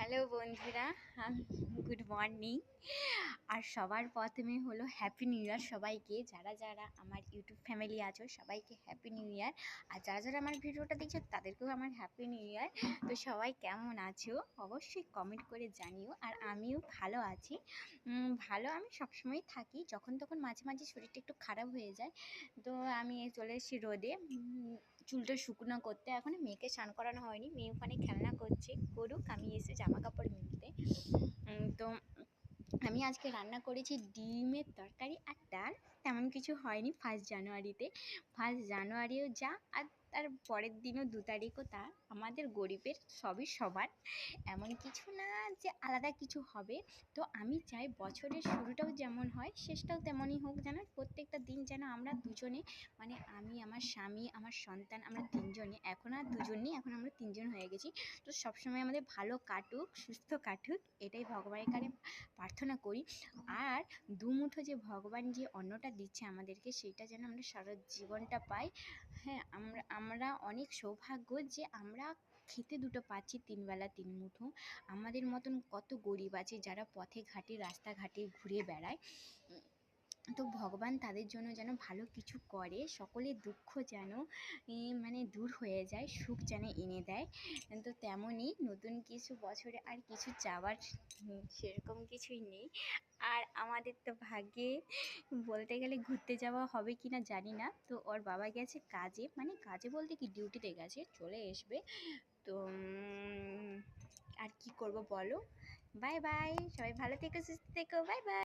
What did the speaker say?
Hello বন্ধুরা, good morning. আর সবার প্রথমে হলো হ্যাপি নিউ ইয়ার সবাইকে। যারা যারা আমার ইউটিউব ফ্যামিলি আছো সবাইকে হ্যাপি নিউ ইয়ার। আর যারা যারা আমার ভিডিওটা দেখছো তাদেরকেও আমার হ্যাপি নিউ ইয়ার। তো সবাই কেমন আছো অবশ্যই কমেন্ট করে জানিও। আর আমিও ভালো আছি। ভালো আমি সবসময় থাকি, যখন তখন মাঝে মাঝে শরীরটা একটু খারাপ হয়ে যায়। তো আমি চলে এসেছি রোদে চুলটা শুকনো করতে। এখন মেয়েকে স্নান করানো হয়নি, মেয়ে ওখানে খেলনা করছে, করুক, আমি এসে জামা কাপড় মিলতে। তো আমি আজকে রান্না করেছি ডিমের তরকারি আর ডাল। তেমন কিছু হয়নি ফার্স্ট জানুয়ারিতে। ফার্স্ট জানুয়ারিও যা, আর তার পরের দিনও 2 তারিখও তা। আমাদের গরিবের সবই সবার, এমন কিছু না যে আলাদা কিছু হবে। তো আমি চাই বছরের শুরুটাও যেমন হয় শেষটাও তেমনই হোক, যেন প্রত্যেকটা দিন যেন আমরা দুজনে, মানে আমি, আমার স্বামী, আমার সন্তান, আমরা তিনজনে, এখন আর দুজন নেই, এখন আমরা তিনজন হয়ে গেছি। তো সবসময় আমাদের ভালো কাটুক, সুস্থ কাটুক, এটাই ভগবানের কাছে প্রার্থনা করি। আর দুমুঠো যে ভগবান যে অন্নটা দিচ্ছে আমাদেরকে, সেটা যেন আমরা সারা জীবনটা পাই। হ্যাঁ, আমরা অনেক সৌভাগ্য যে আমরা খেতে দুটো পাচ্ছি, 3 বেলা 3 মুঠো। আমাদের মতন কত গরিব আছে যারা পথে ঘাটে রাস্তাঘাটে ঘুরে বেড়ায়। তো ভগবান তাদের জন্য যেন ভালো কিছু করে, সকলের দুঃখ যেন মানে দূর হয়ে যায়, সুখ যেন এনে দেয়। তো তেমনই নতুন কিছু বছরে আর কিছু চাওয়ার সেরকম কিছুই নেই। আর আমাদের তো ভাগ্যে বলতে গেলে ঘুরতে যাওয়া হবে কি না জানি না। তো ওর বাবা গেছে কাজে, মানে কাজে বলতে কি ডিউটিতে গেছে, চলে আসবে। তো আর কি করব বলো। বাই বাই, সবাই ভালো থেকো, সুস্থ থেকো, বাই বাই।